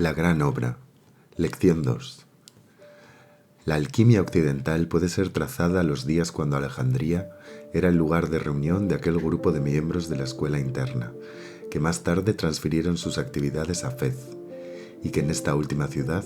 La gran obra. Lección 2. La alquimia occidental puede ser trazada a los días cuando Alejandría era el lugar de reunión de aquel grupo de miembros de la escuela interna, que más tarde transfirieron sus actividades a Fez, y que en esta última ciudad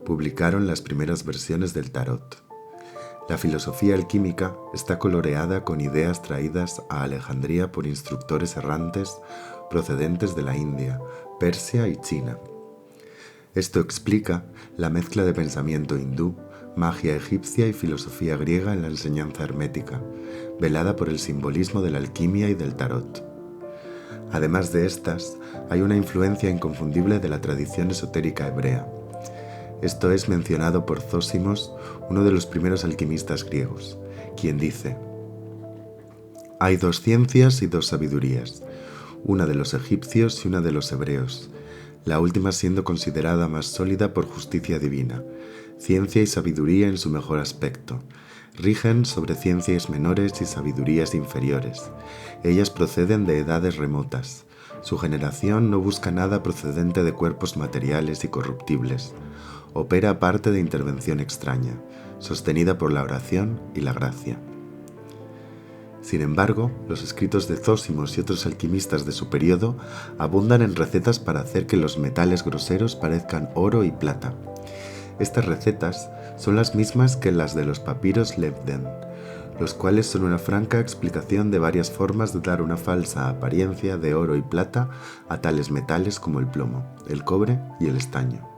publicaron las primeras versiones del tarot. La filosofía alquímica está coloreada con ideas traídas a Alejandría por instructores errantes procedentes de la India, Persia y China. Esto explica la mezcla de pensamiento hindú, magia egipcia y filosofía griega en la enseñanza hermética, velada por el simbolismo de la alquimia y del tarot. Además de estas, hay una influencia inconfundible de la tradición esotérica hebrea. Esto es mencionado por Zósimos, uno de los primeros alquimistas griegos, quien dice: «Hay dos ciencias y dos sabidurías, una de los egipcios y una de los hebreos, la última siendo considerada más sólida por justicia divina, ciencia y sabiduría en su mejor aspecto. Rigen sobre ciencias menores y sabidurías inferiores. Ellas proceden de edades remotas. Su generación no busca nada procedente de cuerpos materiales y corruptibles. Opera aparte de intervención extraña, sostenida por la oración y la gracia». Sin embargo, los escritos de Zósimos y otros alquimistas de su periodo abundan en recetas para hacer que los metales groseros parezcan oro y plata. Estas recetas son las mismas que las de los papiros Lebden, los cuales son una franca explicación de varias formas de dar una falsa apariencia de oro y plata a tales metales como el plomo, el cobre y el estaño.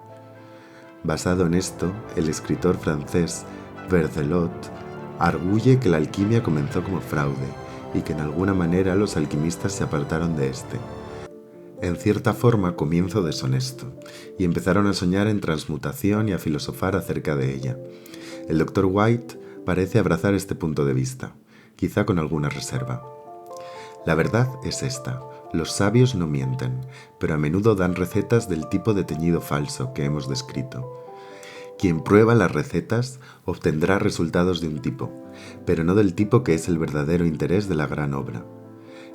Basado en esto, el escritor francés Berthelot arguye que la alquimia comenzó como fraude y que en alguna manera los alquimistas se apartaron de este. En cierta forma, comienzo deshonesto, y empezaron a soñar en transmutación y a filosofar acerca de ella. El Dr. White parece abrazar este punto de vista, quizá con alguna reserva. La verdad es esta: los sabios no mienten, pero a menudo dan recetas del tipo de teñido falso que hemos descrito. Quien prueba las recetas obtendrá resultados de un tipo, pero no del tipo que es el verdadero interés de la gran obra.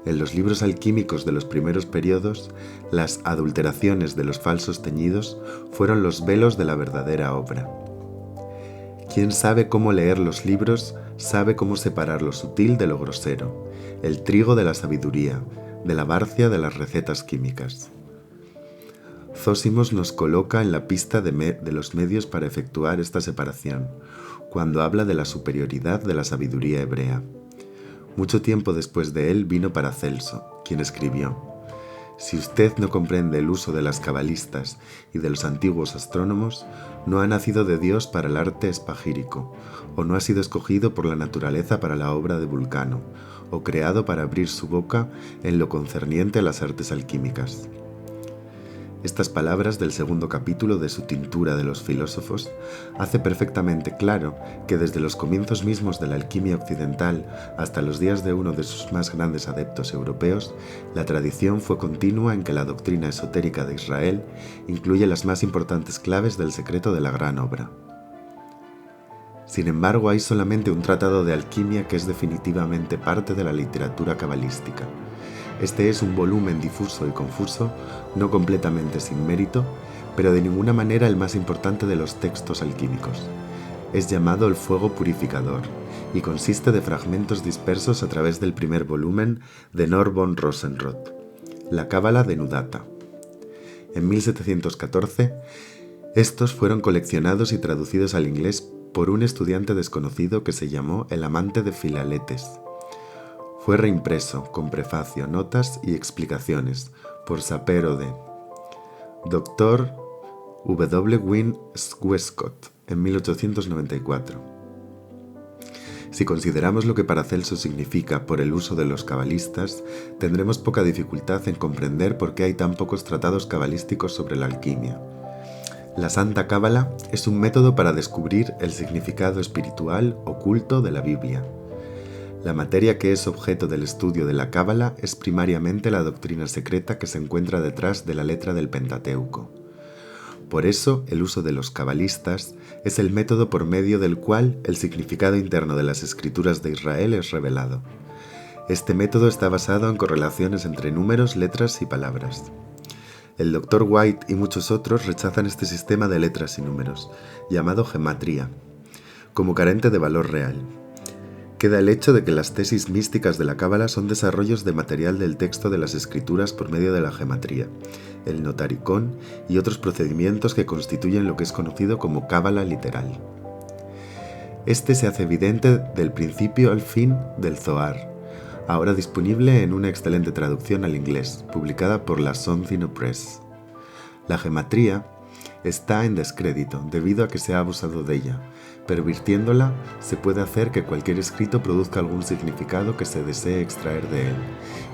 En los libros alquímicos de los primeros periodos, las adulteraciones de los falsos teñidos fueron los velos de la verdadera obra. Quien sabe cómo leer los libros, sabe cómo separar lo sutil de lo grosero, el trigo de la sabiduría, de la barcia de las recetas químicas. Zósimos nos coloca en la pista de los medios para efectuar esta separación, cuando habla de la superioridad de la sabiduría hebrea. Mucho tiempo después de él vino Paracelso, quien escribió: «Si usted no comprende el uso de las cabalistas y de los antiguos astrónomos, no ha nacido de Dios para el arte espagírico, o no ha sido escogido por la naturaleza para la obra de Vulcano, o creado para abrir su boca en lo concerniente a las artes alquímicas». Estas palabras del segundo capítulo de su Tintura de los filósofos hace perfectamente claro que desde los comienzos mismos de la alquimia occidental hasta los días de uno de sus más grandes adeptos europeos, la tradición fue continua en que la doctrina esotérica de Israel incluye las más importantes claves del secreto de la gran obra. Sin embargo, hay solamente un tratado de alquimia que es definitivamente parte de la literatura cabalística. Este es un volumen difuso y confuso, no completamente sin mérito, pero de ninguna manera el más importante de los textos alquímicos. Es llamado el fuego purificador y consiste de fragmentos dispersos a través del primer volumen de Noor von Rosenroth, la Cábala de Nudata. En 1714, estos fueron coleccionados y traducidos al inglés por un estudiante desconocido que se llamó el amante de Filaletes. Fue reimpreso, con prefacio, notas y explicaciones, por Sapero de Dr. W. Wynne Westcott en 1894. Si consideramos lo que Paracelso significa por el uso de los cabalistas, tendremos poca dificultad en comprender por qué hay tan pocos tratados cabalísticos sobre la alquimia. La Santa Cábala es un método para descubrir el significado espiritual oculto de la Biblia. La materia que es objeto del estudio de la Cábala es primariamente la doctrina secreta que se encuentra detrás de la letra del Pentateuco. Por eso, el uso de los cabalistas es el método por medio del cual el significado interno de las escrituras de Israel es revelado. Este método está basado en correlaciones entre números, letras y palabras. El Dr. White y muchos otros rechazan este sistema de letras y números, llamado gematría, como carente de valor real. Queda el hecho de que las tesis místicas de la Cábala son desarrollos de material del texto de las escrituras por medio de la gematría, el notaricón y otros procedimientos que constituyen lo que es conocido como Cábala literal. Este se hace evidente del principio al fin del Zohar, ahora disponible en una excelente traducción al inglés, publicada por la Something Press. La gematría está en descrédito debido a que se ha abusado de ella. Pervirtiéndola, se puede hacer que cualquier escrito produzca algún significado que se desee extraer de él,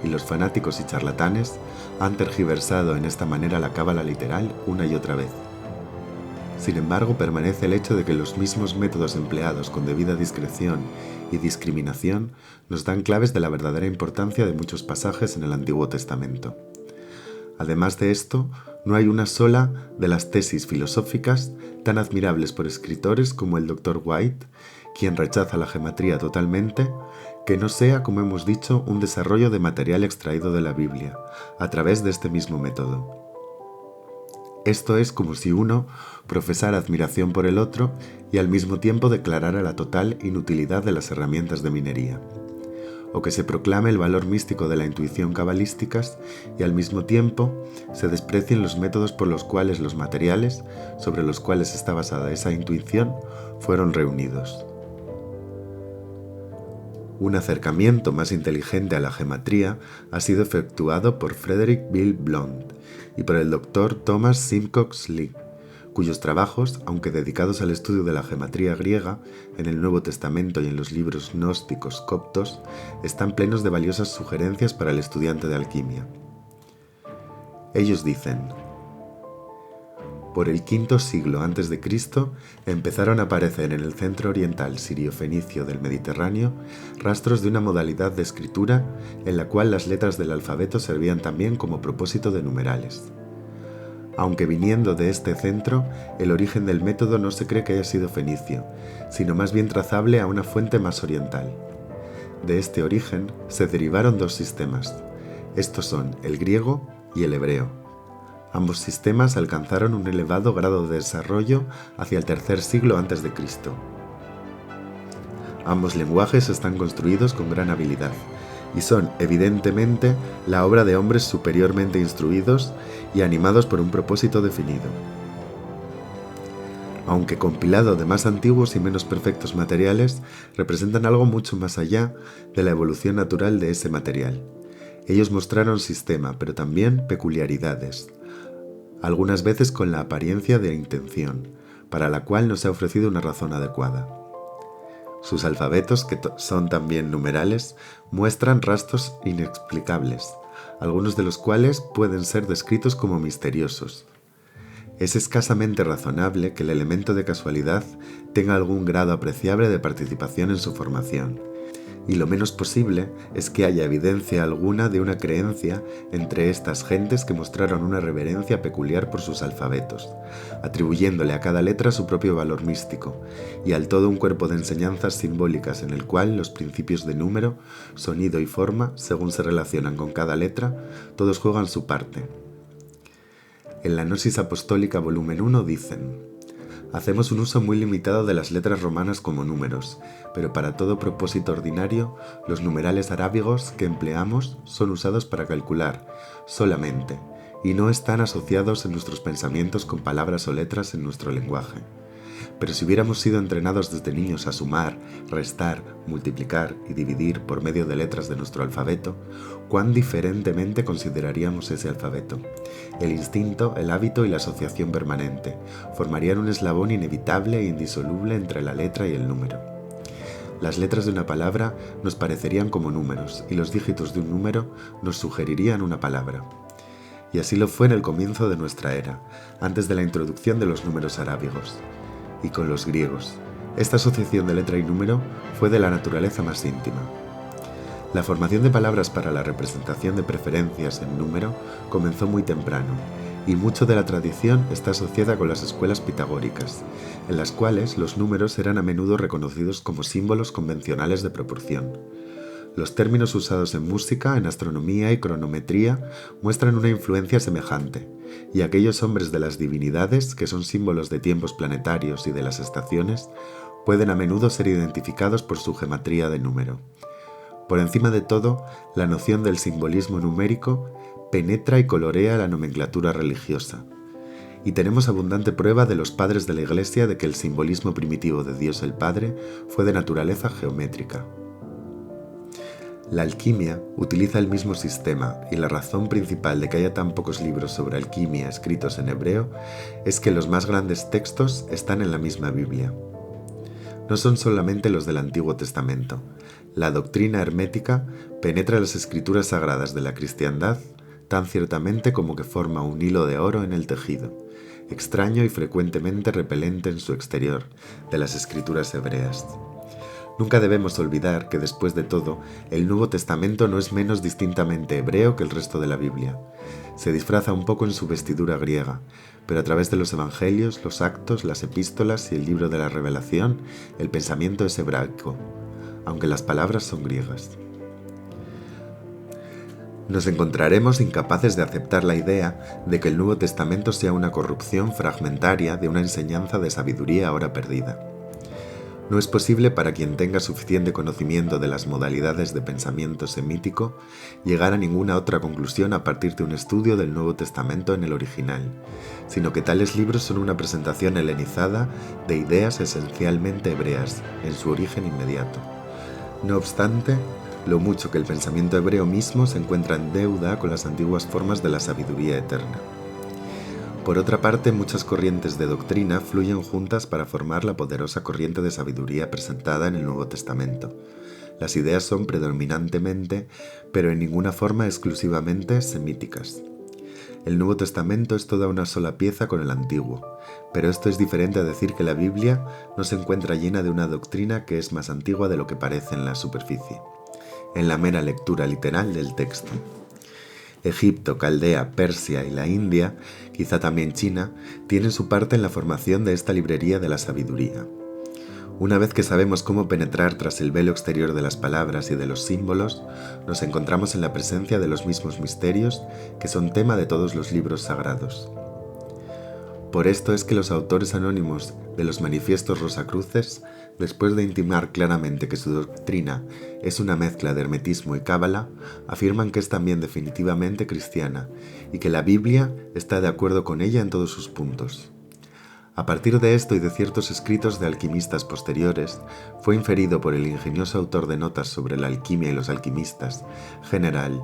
y los fanáticos y charlatanes han tergiversado en esta manera la cábala literal una y otra vez. Sin embargo, permanece el hecho de que los mismos métodos empleados con debida discreción y discriminación nos dan claves de la verdadera importancia de muchos pasajes en el Antiguo Testamento. Además de esto, no hay una sola de las tesis filosóficas tan admirables por escritores como el Dr. White, quien rechaza la gematría totalmente, que no sea, como hemos dicho, un desarrollo de material extraído de la Biblia, a través de este mismo método. Esto es como si uno profesara admiración por el otro y al mismo tiempo declarara la total inutilidad de las herramientas de minería, o que se proclame el valor místico de la intuición cabalísticas y al mismo tiempo se desprecien los métodos por los cuales los materiales sobre los cuales está basada esa intuición fueron reunidos. Un acercamiento más inteligente a la gematría ha sido efectuado por Frederick Bill Blount y por el Dr. Thomas Simcox Lee, cuyos trabajos, aunque dedicados al estudio de la gematría griega, en el Nuevo Testamento y en los libros gnósticos coptos, están plenos de valiosas sugerencias para el estudiante de alquimia. Ellos dicen: por el V siglo a.C. empezaron a aparecer en el centro oriental sirio-fenicio del Mediterráneo rastros de una modalidad de escritura en la cual las letras del alfabeto servían también como propósito de numerales. Aunque viniendo de este centro, el origen del método no se cree que haya sido fenicio, sino más bien trazable a una fuente más oriental. De este origen se derivaron dos sistemas. Estos son el griego y el hebreo. Ambos sistemas alcanzaron un elevado grado de desarrollo hacia el III siglo a.C. Ambos lenguajes están construidos con gran habilidad y son, evidentemente, la obra de hombres superiormente instruidos y animados por un propósito definido. Aunque compilado de más antiguos y menos perfectos materiales, representan algo mucho más allá de la evolución natural de ese material. Ellos mostraron sistema, pero también peculiaridades, algunas veces con la apariencia de intención, para la cual no se ha ofrecido una razón adecuada. Sus alfabetos, que son también numerales, muestran rastros inexplicables, algunos de los cuales pueden ser descritos como misteriosos. Es escasamente razonable que el elemento de casualidad tenga algún grado apreciable de participación en su formación, y lo menos posible es que haya evidencia alguna de una creencia entre estas gentes que mostraron una reverencia peculiar por sus alfabetos, atribuyéndole a cada letra su propio valor místico, y al todo un cuerpo de enseñanzas simbólicas en el cual los principios de número, sonido y forma, según se relacionan con cada letra, todos juegan su parte. En la Gnosis Apostólica volumen 1 dicen: hacemos un uso muy limitado de las letras romanas como números, pero para todo propósito ordinario, los numerales arábigos que empleamos son usados para calcular solamente, y no están asociados en nuestros pensamientos con palabras o letras en nuestro lenguaje. Pero si hubiéramos sido entrenados desde niños a sumar, restar, multiplicar y dividir por medio de letras de nuestro alfabeto, ¿cuán diferentemente consideraríamos ese alfabeto? El instinto, el hábito y la asociación permanente formarían un eslabón inevitable e indisoluble entre la letra y el número. Las letras de una palabra nos parecerían como números y los dígitos de un número nos sugerirían una palabra. Y así lo fue en el comienzo de nuestra era, antes de la introducción de los números arábigos. Y con los griegos. Esta asociación de letra y número fue de la naturaleza más íntima. La formación de palabras para la representación de preferencias en número comenzó muy temprano, y mucho de la tradición está asociada con las escuelas pitagóricas, en las cuales los números eran a menudo reconocidos como símbolos convencionales de proporción. Los términos usados en música, en astronomía y cronometría muestran una influencia semejante, y aquellos hombres de las divinidades, que son símbolos de tiempos planetarios y de las estaciones, pueden a menudo ser identificados por su gematría de número. Por encima de todo, la noción del simbolismo numérico penetra y colorea la nomenclatura religiosa. Y tenemos abundante prueba de los padres de la Iglesia de que el simbolismo primitivo de Dios el Padre fue de naturaleza geométrica. La alquimia utiliza el mismo sistema, y la razón principal de que haya tan pocos libros sobre alquimia escritos en hebreo es que los más grandes textos están en la misma Biblia. No son solamente los del Antiguo Testamento. La doctrina hermética penetra las escrituras sagradas de la cristiandad tan ciertamente como que forma un hilo de oro en el tejido, extraño y frecuentemente repelente en su exterior, de las escrituras hebreas. Nunca debemos olvidar que, después de todo, el Nuevo Testamento no es menos distintamente hebreo que el resto de la Biblia. Se disfraza un poco en su vestidura griega, pero a través de los evangelios, los actos, las epístolas y el libro de la Revelación, el pensamiento es hebraico, aunque las palabras son griegas. Nos encontraremos incapaces de aceptar la idea de que el Nuevo Testamento sea una corrupción fragmentaria de una enseñanza de sabiduría ahora perdida. No es posible para quien tenga suficiente conocimiento de las modalidades de pensamiento semítico llegar a ninguna otra conclusión a partir de un estudio del Nuevo Testamento en el original, sino que tales libros son una presentación helenizada de ideas esencialmente hebreas en su origen inmediato. No obstante, lo mucho que el pensamiento hebreo mismo se encuentra en deuda con las antiguas formas de la sabiduría eterna. Por otra parte, muchas corrientes de doctrina fluyen juntas para formar la poderosa corriente de sabiduría presentada en el Nuevo Testamento. Las ideas son predominantemente, pero en ninguna forma exclusivamente, semíticas. El Nuevo Testamento es toda una sola pieza con el Antiguo, pero esto es diferente a decir que la Biblia no se encuentra llena de una doctrina que es más antigua de lo que parece en la superficie, en la mera lectura literal del texto. Egipto, Caldea, Persia y la India, quizá también China, tienen su parte en la formación de esta librería de la sabiduría. Una vez que sabemos cómo penetrar tras el velo exterior de las palabras y de los símbolos, nos encontramos en la presencia de los mismos misterios que son tema de todos los libros sagrados. Por esto es que los autores anónimos de los manifiestos rosacruces, después de intimar claramente que su doctrina es una mezcla de hermetismo y cábala, afirman que es también definitivamente cristiana y que la Biblia está de acuerdo con ella en todos sus puntos. A partir de esto y de ciertos escritos de alquimistas posteriores, fue inferido por el ingenioso autor de notas sobre la alquimia y los alquimistas, general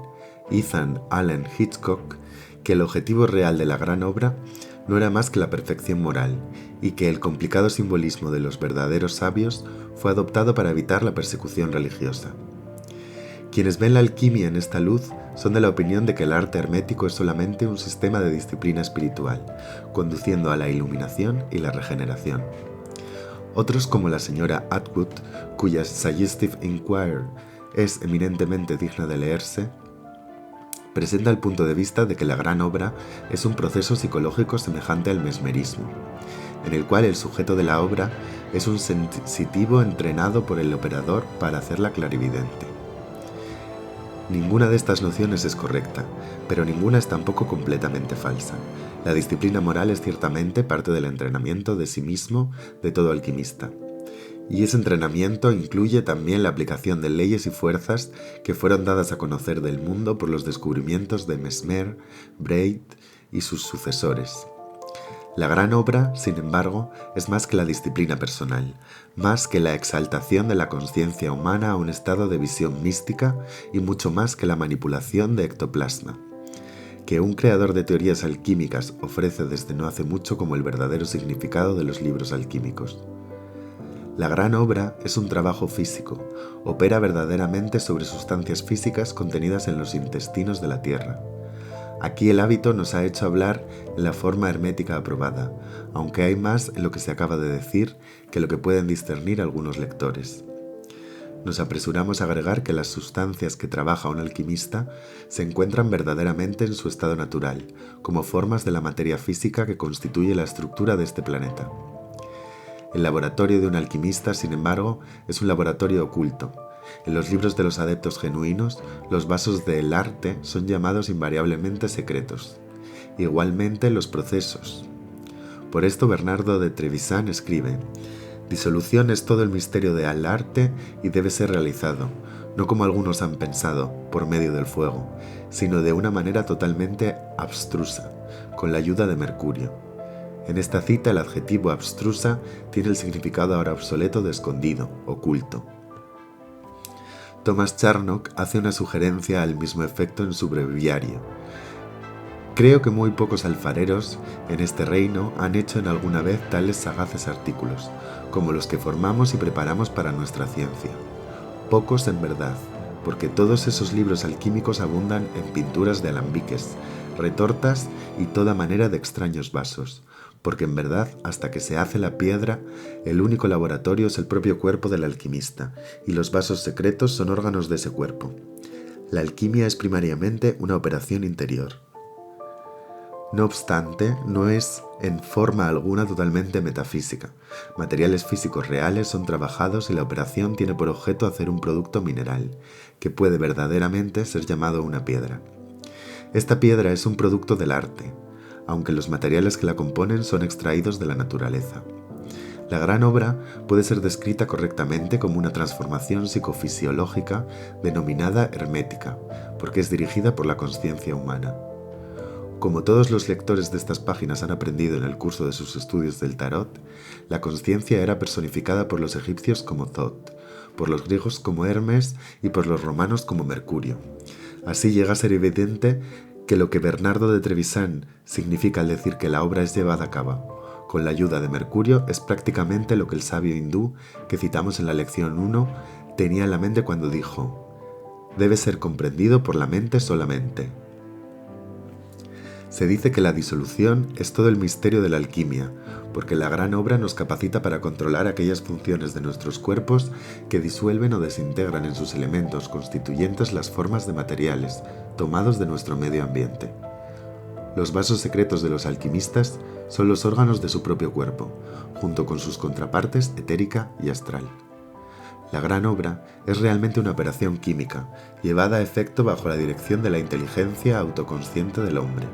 Ethan Allen Hitchcock, que el objetivo real de la gran obra no era más que la perfección moral, y que el complicado simbolismo de los verdaderos sabios fue adoptado para evitar la persecución religiosa. Quienes ven la alquimia en esta luz son de la opinión de que el arte hermético es solamente un sistema de disciplina espiritual, conduciendo a la iluminación y la regeneración. Otros, como la señora Atwood, cuya Suggestive Inquiry es eminentemente digna de leerse, presenta el punto de vista de que la gran obra es un proceso psicológico semejante al mesmerismo, en el cual el sujeto de la obra es un sensitivo entrenado por el operador para hacerla clarividente. Ninguna de estas nociones es correcta, pero ninguna es tampoco completamente falsa. La disciplina moral es ciertamente parte del entrenamiento de sí mismo de todo alquimista. Y ese entrenamiento incluye también la aplicación de leyes y fuerzas que fueron dadas a conocer del mundo por los descubrimientos de Mesmer, Braid y sus sucesores. La gran obra, sin embargo, es más que la disciplina personal, más que la exaltación de la conciencia humana a un estado de visión mística y mucho más que la manipulación de ectoplasma, que un creador de teorías alquímicas ofrece desde no hace mucho como el verdadero significado de los libros alquímicos. La gran obra es un trabajo físico, opera verdaderamente sobre sustancias físicas contenidas en los intestinos de la tierra. Aquí el hábito nos ha hecho hablar en la forma hermética aprobada, aunque hay más en lo que se acaba de decir que lo que pueden discernir algunos lectores. Nos apresuramos a agregar que las sustancias que trabaja un alquimista se encuentran verdaderamente en su estado natural, como formas de la materia física que constituye la estructura de este planeta. El laboratorio de un alquimista, sin embargo, es un laboratorio oculto, En los libros de los adeptos genuinos, los vasos del arte son llamados invariablemente secretos. Igualmente los procesos. Por esto Bernardo de Trevisan escribe: disolución es todo el misterio del arte y debe ser realizado, no como algunos han pensado, por medio del fuego, sino de una manera totalmente abstrusa, con la ayuda de Mercurio. En esta cita el adjetivo abstrusa tiene el significado ahora obsoleto de escondido, oculto. Thomas Charnock hace una sugerencia al mismo efecto en su breviario. Creo que muy pocos alfareros en este reino han hecho en alguna vez tales sagaces artículos, como los que formamos y preparamos para nuestra ciencia. Pocos en verdad, porque todos esos libros alquímicos abundan en pinturas de alambiques, retortas y toda manera de extraños vasos, porque en verdad, hasta que se hace la piedra, el único laboratorio es el propio cuerpo del alquimista, y los vasos secretos son órganos de ese cuerpo. La alquimia es primariamente una operación interior. No obstante, no es en forma alguna totalmente metafísica. Materiales físicos reales son trabajados y la operación tiene por objeto hacer un producto mineral, que puede verdaderamente ser llamado una piedra. Esta piedra es un producto del arte, aunque los materiales que la componen son extraídos de la naturaleza. La gran obra puede ser descrita correctamente como una transformación psicofisiológica denominada hermética, porque es dirigida por la consciencia humana. Como todos los lectores de estas páginas han aprendido en el curso de sus estudios del tarot, la consciencia era personificada por los egipcios como Thoth, por los griegos como Hermes y por los romanos como Mercurio. Así llega a ser evidente que lo que Bernardo de Trevisan significa al decir que la obra es llevada a cabo con la ayuda de Mercurio es prácticamente lo que el sabio hindú que citamos en la lección 1 tenía en la mente cuando dijo: debe ser comprendido por la mente solamente. Se dice que la disolución es todo el misterio de la alquimia, porque la gran obra nos capacita para controlar aquellas funciones de nuestros cuerpos que disuelven o desintegran en sus elementos constituyentes las formas de materiales tomados de nuestro medio ambiente. Los vasos secretos de los alquimistas son los órganos de su propio cuerpo, junto con sus contrapartes etérica y astral. La gran obra es realmente una operación química, llevada a efecto bajo la dirección de la inteligencia autoconsciente del hombre.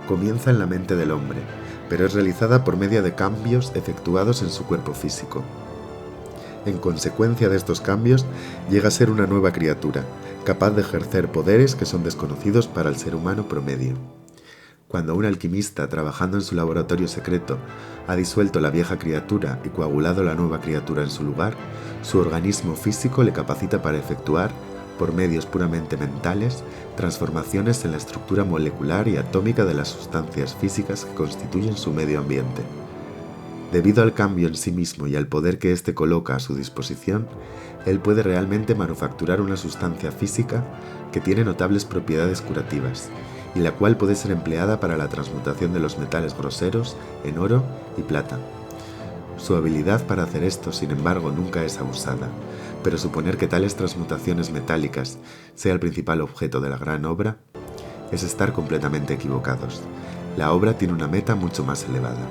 Comienza en la mente del hombre, pero es realizada por medio de cambios efectuados en su cuerpo físico. En consecuencia de estos cambios, llega a ser una nueva criatura, capaz de ejercer poderes que son desconocidos para el ser humano promedio. Cuando un alquimista, trabajando en su laboratorio secreto, ha disuelto la vieja criatura y coagulado la nueva criatura en su lugar, su organismo físico le capacita para efectuar, por medios puramente mentales, transformaciones en la estructura molecular y atómica de las sustancias físicas que constituyen su medio ambiente. Debido al cambio en sí mismo y al poder que éste coloca a su disposición, él puede realmente manufacturar una sustancia física que tiene notables propiedades curativas, y la cual puede ser empleada para la transmutación de los metales groseros en oro y plata. Su habilidad para hacer esto, sin embargo, nunca es abusada, pero suponer que tales transmutaciones metálicas sea el principal objeto de la gran obra es estar completamente equivocados. La obra tiene una meta mucho más elevada.